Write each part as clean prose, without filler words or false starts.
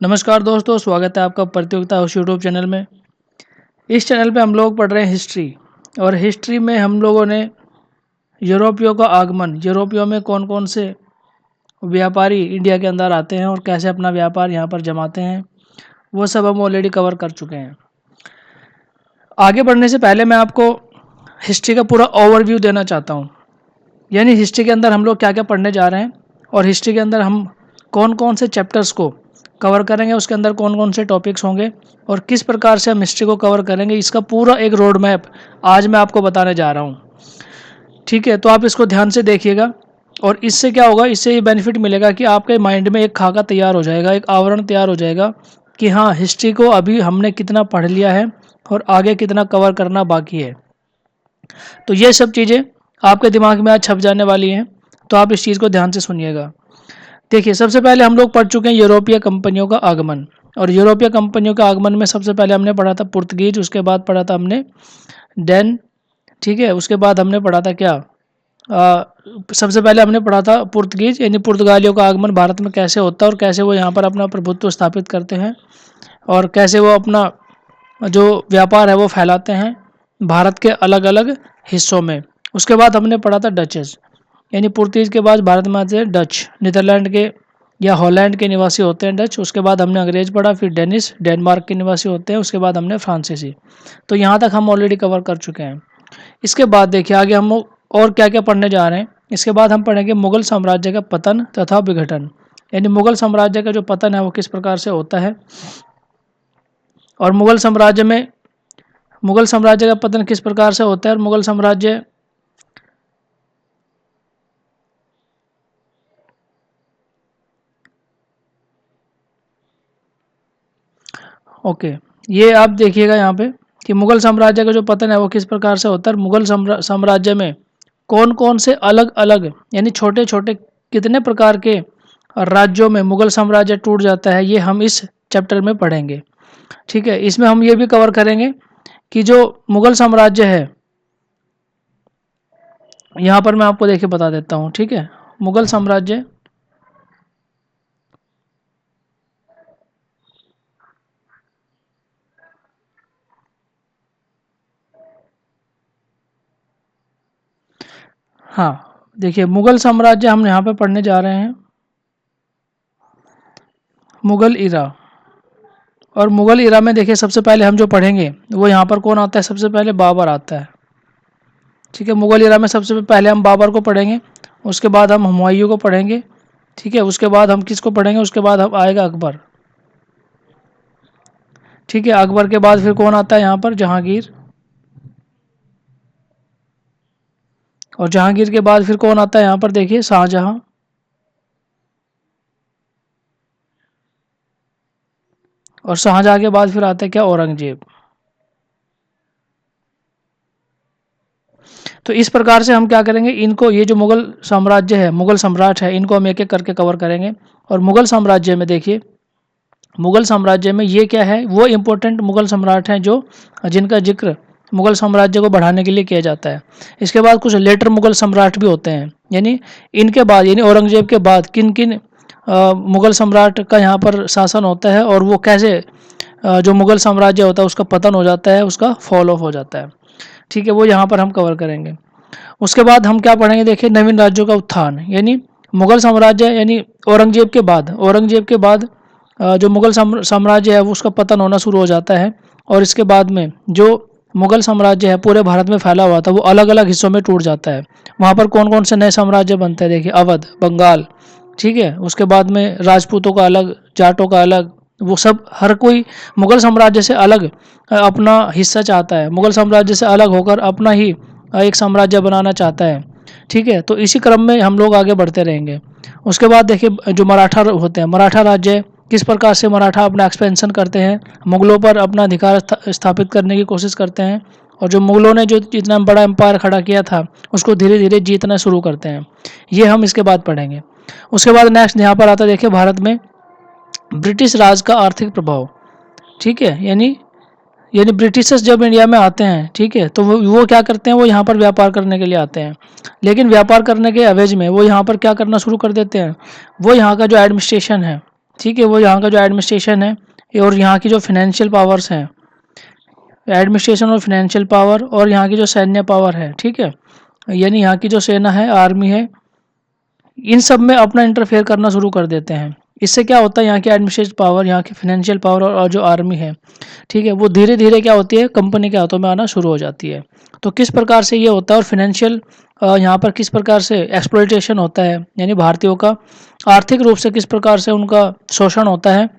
नमस्कार दोस्तों, स्वागत है आपका प्रतियोगिता हाउस यूट्यूब चैनल में। इस चैनल पे हम लोग पढ़ रहे हैं हिस्ट्री, और हिस्ट्री में हम लोगों ने यूरोपियों का आगमन, यूरोपियों में कौन कौन से व्यापारी इंडिया के अंदर आते हैं और कैसे अपना व्यापार यहाँ पर जमाते हैं, वो सब हम ऑलरेडी कवर कर चुके हैं। आगे बढ़ने से पहले मैं आपको हिस्ट्री का पूरा ओवरव्यू देना चाहता हूँ, यानी हिस्ट्री के अंदर हम लोग क्या क्या पढ़ने जा रहे हैं और हिस्ट्री के अंदर हम कौन कौन से चैप्टर्स को कवर करेंगे, उसके अंदर कौन कौन से टॉपिक्स होंगे और किस प्रकार से हम हिस्ट्री को कवर करेंगे, इसका पूरा एक रोड मैप आज मैं आपको बताने जा रहा हूँ। ठीक है, तो आप इसको ध्यान से देखिएगा, और इससे क्या होगा, इससे ये बेनिफिट मिलेगा कि आपके माइंड में एक खाका तैयार हो जाएगा, एक आवरण तैयार हो जाएगा कि हाँ, हिस्ट्री को अभी हमने कितना पढ़ लिया है और आगे कितना कवर करना बाकी है। तो ये सब चीज़ें आपके दिमाग में आज छप जाने वाली हैं, तो आप इस चीज़ को ध्यान से सुनिएगा। देखिए, सबसे पहले हम लोग पढ़ चुके हैं यूरोपीय कंपनियों का आगमन, और यूरोपीय कंपनियों का आगमन में सबसे पहले हमने पढ़ा था पुर्तगीज, उसके बाद पढ़ा था हमने डैन। ठीक है, उसके बाद हमने पढ़ा था क्या, सबसे पहले हमने पढ़ा था पुर्तगीज, यानी पुर्तगालियों का आगमन भारत में कैसे होता है और कैसे वो यहाँ पर अपना प्रभुत्व स्थापित करते हैं और कैसे वो अपना जो व्यापार है वो फैलाते हैं भारत के अलग अलग हिस्सों में। उसके बाद हमने पढ़ा था डचेस, यानी पुर्तगीज के बाद भारत में आते हैं डच, नीदरलैंड के या हॉलैंड के निवासी होते हैं डच। उसके बाद हमने अंग्रेज पढ़ा, फिर डेनिश, डेनमार्क के निवासी होते हैं, उसके बाद हमने फ्रांसीसी। तो यहाँ तक हम ऑलरेडी कवर कर चुके हैं। इसके बाद देखिए आगे हम और क्या क्या पढ़ने जा रहे हैं। इसके बाद हम पढ़ेंगे मुगल साम्राज्य का पतन तथा विघटन, यानी मुगल साम्राज्य का जो पतन है वो किस प्रकार से होता है, और मुगल साम्राज्य का पतन किस प्रकार से होता है, और मुगल साम्राज्य ओके, ये आप देखिएगा यहाँ पे कि मुगल साम्राज्य का जो पतन है वो किस प्रकार से होता है। मुगल साम्राज्य में कौन कौन से अलग अलग, यानी छोटे छोटे कितने प्रकार के राज्यों में मुगल साम्राज्य टूट जाता है, ये हम इस चैप्टर में पढ़ेंगे। ठीक है, इसमें हम ये भी कवर करेंगे कि जो मुगल साम्राज्य है, यहाँ पर मैं आपको देखिए बता देता हूँ। ठीक है, मुगल साम्राज्य हाँ, देखिए मुगल साम्राज्य हम यहाँ पे पढ़ने जा रहे हैं मुगल इरा। और मुगल इरा में देखिए सबसे पहले हम जो पढ़ेंगे वो यहाँ पर कौन आता है, सबसे पहले बाबर आता है। ठीक है, मुगल इरा में सबसे पहले हम बाबर को पढ़ेंगे, उसके बाद हम हुमायूं को पढ़ेंगे। ठीक है, उसके बाद हम किसको पढ़ेंगे, उसके बाद हम आएगा अकबर। ठीक है, अकबर के बाद फिर कौन आता है यहाँ पर, जहांगीर। और जहांगीर के बाद फिर कौन आता है यहाँ पर, देखिए शाहजहां। और शाहजहां के बाद फिर आता है क्या, औरंगजेब। तो इस प्रकार से हम क्या करेंगे, इनको, ये जो मुगल साम्राज्य है, मुगल सम्राट है, इनको हम एक एक करके कवर करेंगे। और मुगल साम्राज्य में देखिए, मुगल साम्राज्य में ये क्या है, वो इम्पोर्टेंट मुगल सम्राट हैं जो जिनका जिक्र मुगल साम्राज्य को बढ़ाने के लिए किया जाता है। इसके बाद कुछ लेटर मुगल सम्राट भी होते हैं, यानी इनके बाद, यानी औरंगजेब के बाद किन किन मुगल सम्राट का यहाँ पर शासन होता है और वो कैसे जो मुगल साम्राज्य होता है उसका पतन हो जाता है, उसका फॉल ऑफ हो जाता है। ठीक है, वो यहाँ पर हम कवर करेंगे। उसके बाद हम क्या पढ़ेंगे, देखिए नवीन राज्यों का उत्थान, यानी मुगल साम्राज्य, यानी औरंगजेब के बाद जो मुगल साम्राज्य है वो उसका पतन होना शुरू हो जाता है। और इसके बाद में जो मुगल साम्राज्य है पूरे भारत में फैला हुआ था वो अलग अलग हिस्सों में टूट जाता है। वहाँ पर कौन कौन से नए साम्राज्य बनते हैं, देखिए अवध, बंगाल। ठीक है, उसके बाद में राजपूतों का अलग, जाटों का अलग, वो सब हर कोई मुगल साम्राज्य से अलग अपना हिस्सा चाहता है, मुगल साम्राज्य से अलग होकर अपना ही एक साम्राज्य बनाना चाहता है। ठीक है, तो इसी क्रम में हम लोग आगे बढ़ते रहेंगे। उसके बाद देखिए जो मराठा होते हैं, मराठा राज्य किस प्रकार से मराठा अपना एक्सपेंशन करते हैं, मुगलों पर अपना अधिकार स्थापित करने की कोशिश करते हैं, और जो मुगलों ने जो इतना बड़ा एम्पायर खड़ा किया था उसको धीरे धीरे जीतना शुरू करते हैं। ये हम इसके बाद पढ़ेंगे। उसके बाद नेक्स्ट यहाँ पर आता है, देखिए भारत में ब्रिटिश राज का आर्थिक प्रभाव। ठीक है, यानी ब्रिटिशर्स जब इंडिया में आते हैं, ठीक है, तो वो क्या करते हैं, वो यहाँ पर व्यापार करने के लिए आते हैं, लेकिन व्यापार करने के एवज में वो यहाँ पर क्या करना शुरू कर देते हैं, वो यहाँ का जो एडमिनिस्ट्रेशन है, ठीक है, वो यहाँ का जो एडमिनिस्ट्रेशन है और यहाँ की जो फाइनेंशियल पावर्स हैं, एडमिनिस्ट्रेशन और फाइनेंशियल पावर, और यहाँ की जो सैन्य पावर है, ठीक है, यानी यहाँ की जो सेना है, आर्मी है, इन सब में अपना इंटरफेयर करना शुरू कर देते हैं। इससे क्या होता है, यहाँ की एडमिनिस्ट्रेटिव पावर, यहाँ की फाइनेंशियल पावर और जो आर्मी है, ठीक है, वो धीरे धीरे क्या होती है, कंपनी के हाथों में आना शुरू हो जाती है। तो किस प्रकार से ये होता है, और फाइनेंशियल यहाँ पर किस प्रकार से एक्सप्लॉइटेशन होता है, यानी भारतीयों का आर्थिक रूप से किस प्रकार से उनका शोषण होता है,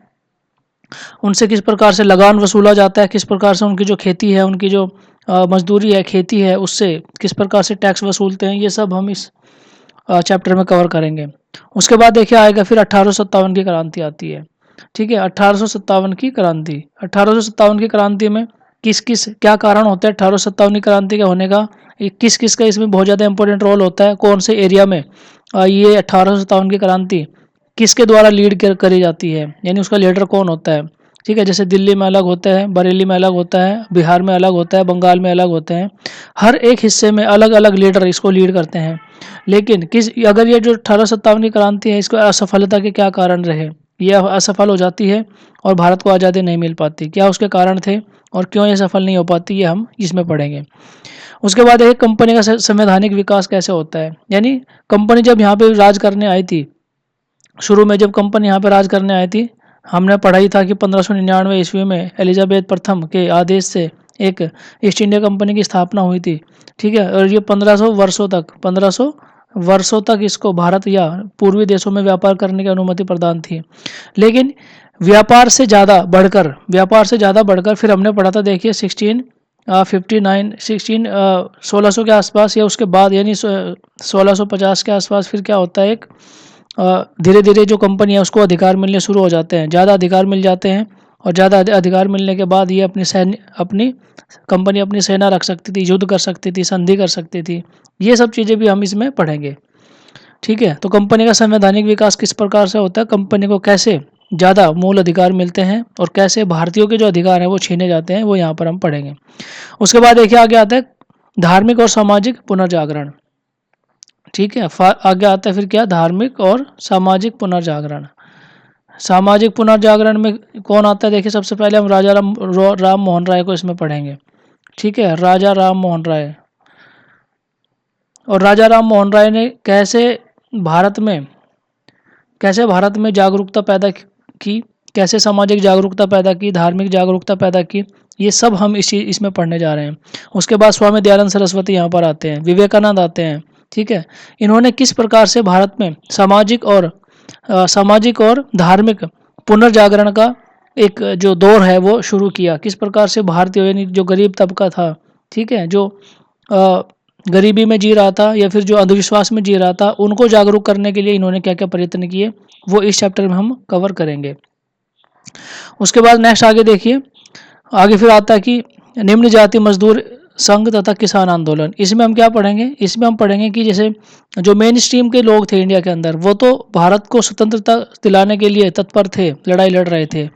उनसे किस प्रकार से लगान वसूला जाता है, किस प्रकार से उनकी जो खेती है, उनकी जो मजदूरी है, खेती है, उससे किस प्रकार से टैक्स वसूलते हैं, ये सब हम इस चैप्टर में कवर करेंगे। उसके बाद देखिए आएगा फिर 1857 की क्रांति आती है। ठीक है, 1857 की क्रांति, 1857 की क्रांति में किस किस क्या कारण होता है 1857 की क्रांति के होने का, किस किस का इसमें बहुत ज़्यादा इंपॉर्टेंट रोल होता है, कौन से एरिया में ये 1857 की क्रांति किसके द्वारा लीड करी जाती है, यानी उसका लीडर कौन होता है। ठीक है, जैसे दिल्ली में अलग होता है, बरेली में अलग होता है, बिहार में अलग होता है, बंगाल में अलग होते हैं, हर एक हिस्से में अलग अलग लीडर इसको लीड करते हैं। लेकिन किस अगर ये जो 1857 की क्रांति है, इसको असफलता के क्या कारण रहे, यह असफल हो जाती है और भारत को आज़ादी नहीं मिल पाती, क्या उसके कारण थे और क्यों ये सफल नहीं हो पाती, ये हम इसमें पढ़ेंगे। उसके बाद एक कंपनी का संवैधानिक विकास कैसे होता है, यानी कंपनी जब यहाँ पे राज करने आई थी, शुरू में जब कंपनी यहाँ पर राज करने आई थी, हमने पढ़ाई था कि 1599 ईस्वी में एलिजाबेथ प्रथम के आदेश से एक ईस्ट इंडिया कंपनी की स्थापना हुई थी। ठीक है, और ये 1500 वर्षों तक इसको भारत या पूर्वी देशों में व्यापार करने की अनुमति प्रदान थी। लेकिन व्यापार से ज़्यादा बढ़कर फिर हमने पढ़ा था, देखिए 1600 के आसपास या उसके बाद, यानी 1650 के आसपास फिर क्या होता है, एक धीरे धीरे जो कंपनी है उसको अधिकार मिलने शुरू हो जाते हैं, ज़्यादा अधिकार मिल जाते हैं, और ज़्यादा अधिकार मिलने के बाद ये अपनी कंपनी अपनी सेना रख सकती थी, युद्ध कर सकती थी, संधि कर सकती थी, ये सब चीज़ें भी हम इसमें पढ़ेंगे। ठीक है, तो कंपनी का संवैधानिक विकास किस प्रकार से होता है, कंपनी को कैसे ज़्यादा मूल अधिकार मिलते हैं और कैसे भारतीयों के जो अधिकार हैं वो छीने जाते हैं, वो यहाँ पर हम पढ़ेंगे। उसके बाद देखिए आगे आता है धार्मिक और सामाजिक पुनर्जागरण। ठीक है, आगे आता है फिर क्या, धार्मिक और सामाजिक पुनर्जागरण। सामाजिक पुनर्जागरण में कौन आता है, देखिए सबसे पहले हम राम मोहन राय को इसमें पढ़ेंगे। ठीक है, राजा राम मोहन राय, और राजा राम मोहन राय ने कैसे भारत में जागरूकता पैदा की, कैसे सामाजिक जागरूकता पैदा की, धार्मिक जागरूकता पैदा की, ये सब हम इसमें पढ़ने जा रहे हैं। उसके बाद स्वामी दयानंद सरस्वती यहाँ पर आते हैं, विवेकानंद आते हैं। ठीक है, इन्होंने किस प्रकार से भारत में सामाजिक और धार्मिक पुनर्जागरण का एक जो दौर है वो शुरू किया, किस प्रकार से भारतीय यानी जो गरीब तबका था, ठीक है, जो गरीबी में जी रहा था या फिर जो अंधविश्वास में जी रहा था, उनको जागरूक करने के लिए इन्होंने क्या क्या प्रयत्न किए, वो इस चैप्टर में हम कवर करेंगे। उसके बाद नेक्स्ट आगे देखिए, आगे फिर आता है कि निम्न जाति मजदूर संघ तथा किसान आंदोलन। इसमें हम क्या पढ़ेंगे, इसमें हम पढ़ेंगे कि जैसे जो मेन स्ट्रीम के लोग थे इंडिया के अंदर, वो तो भारत को स्वतंत्रता दिलाने के लिए तत्पर थे, लड़ाई लड़ रहे थे,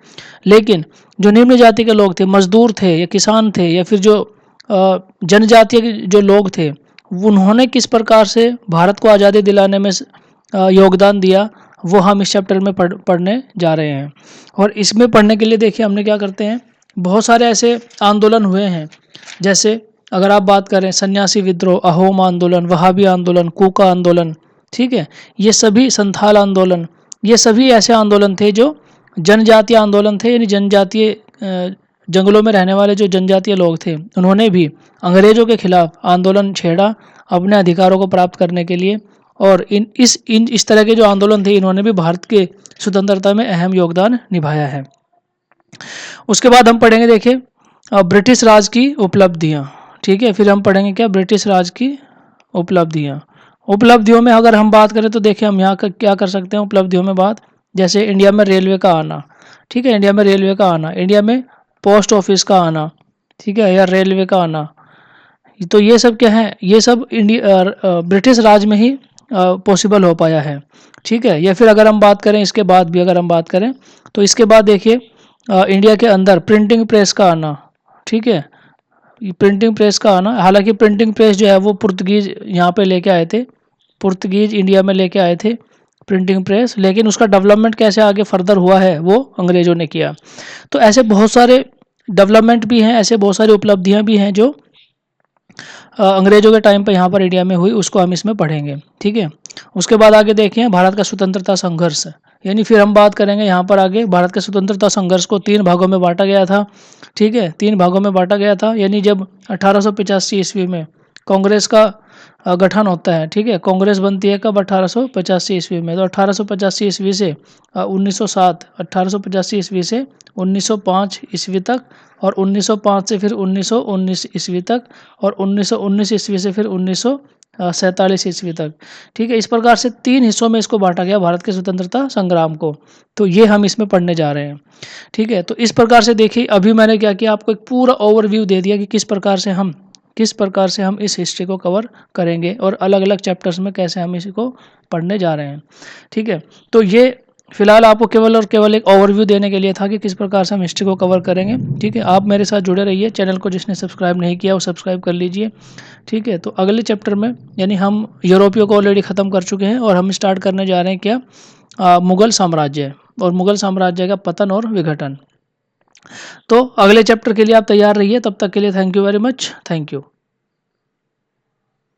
लेकिन जो निम्न जाति के लोग थे, मजदूर थे या किसान थे या फिर जो जनजातीय जो लोग थे, उन्होंने किस प्रकार से भारत को आज़ादी दिलाने में योगदान दिया, वो हम इस चैप्टर में पढ़ने जा रहे हैं। और इसमें पढ़ने के लिए देखिए हमने क्या करते हैं, बहुत सारे ऐसे आंदोलन हुए हैं, जैसे अगर आप बात करें सन्यासी विद्रोह, अहोम आंदोलन, वहाबी आंदोलन, कूका आंदोलन, ठीक है, ये सभी संथाल आंदोलन, ये सभी ऐसे आंदोलन थे जो जनजातीय आंदोलन थे, यानी जनजातीय जंगलों में रहने वाले जो जनजातीय लोग थे, उन्होंने भी अंग्रेजों के खिलाफ आंदोलन छेड़ा अपने अधिकारों को प्राप्त करने के लिए, और इस तरह के जो आंदोलन थे, इन्होंने भी भारत के स्वतंत्रता में अहम योगदान निभाया है। उसके बाद हम पढ़ेंगे, देखिए ब्रिटिश राज की उपलब्धियाँ। ठीक है, फिर हम पढ़ेंगे क्या, ब्रिटिश राज की उपलब्धियों में अगर हम बात करें तो देखिए हम यहाँ क्या कर सकते हैं उपलब्धियों में बात, जैसे इंडिया में रेलवे का आना। ठीक है, इंडिया में रेलवे का आना, इंडिया में पोस्ट ऑफिस का आना, ठीक है, या रेलवे का आना, तो ये सब क्या है, ये सब ब्रिटिश राज में ही पॉसिबल हो पाया है। ठीक है, या फिर अगर हम बात करें इसके बाद भी अगर हम बात करें तो इसके बाद देखिए इंडिया के अंदर प्रिंटिंग प्रेस का आना। ठीक है, प्रिंटिंग प्रेस का आना, हालांकि प्रिंटिंग प्रेस जो है वो पुर्तगीज यहाँ पे लेके आए थे, पुर्तगीज इंडिया में लेके आए थे, प्रिंटिंग प्रेस, लेकिन उसका डेवलपमेंट कैसे आगे फर्दर हुआ है वो अंग्रेज़ों ने किया। तो ऐसे बहुत सारे डेवलपमेंट भी हैं, ऐसे बहुत सारी उपलब्धियां भी हैं जो अंग्रेज़ों के टाइम पे यहाँ पर इंडिया में हुई, उसको हम इसमें पढ़ेंगे। ठीक है, उसके बाद आगे देखें भारत का स्वतंत्रता संघर्ष, यानी फिर हम बात करेंगे यहाँ पर आगे भारत के स्वतंत्रता संघर्ष को 3 भागों में बांटा गया था। ठीक है, 3 भागों में बांटा गया था, यानी जब 1885 ईस्वी में कांग्रेस का गठन होता है। ठीक है, कांग्रेस बनती है कब? 1885 ईस्वी में। तो 1885 ईस्वी से 1907, 1885 ईस्वी से 1905 ईस्वी तक, और 1905 से फिर 1919 ईस्वी तक, और 1919 ईस्वी से फिर 1947 ईस्वी तक। ठीक है, इस प्रकार से 3 हिस्सों में इसको बांटा गया भारत के स्वतंत्रता संग्राम को। तो ये हम इसमें पढ़ने जा रहे हैं। ठीक है, तो इस प्रकार से देखिए, अभी मैंने क्या किया, आपको एक पूरा ओवरव्यू दे दिया कि किस प्रकार से हम इस हिस्ट्री को कवर करेंगे और अलग अलग चैप्टर्स में कैसे हम इसको पढ़ने जा रहे हैं। ठीक है, तो ये फिलहाल आपको केवल और केवल एक ओवरव्यू देने के लिए था कि किस प्रकार से हम हिस्ट्री को कवर करेंगे। ठीक है, आप मेरे साथ जुड़े रहिए, चैनल को जिसने सब्सक्राइब नहीं किया वो सब्सक्राइब कर लीजिए। ठीक है, तो अगले चैप्टर में, यानी हम यूरोपियों को ऑलरेडी ख़त्म कर चुके हैं और हम स्टार्ट करने जा रहे हैं क्या, मुग़ल साम्राज्य, और मुग़ल साम्राज्य का पतन और विघटन। तो अगले चैप्टर के लिए आप तैयार रहिए, तब तक के लिए thank you very much, thank you.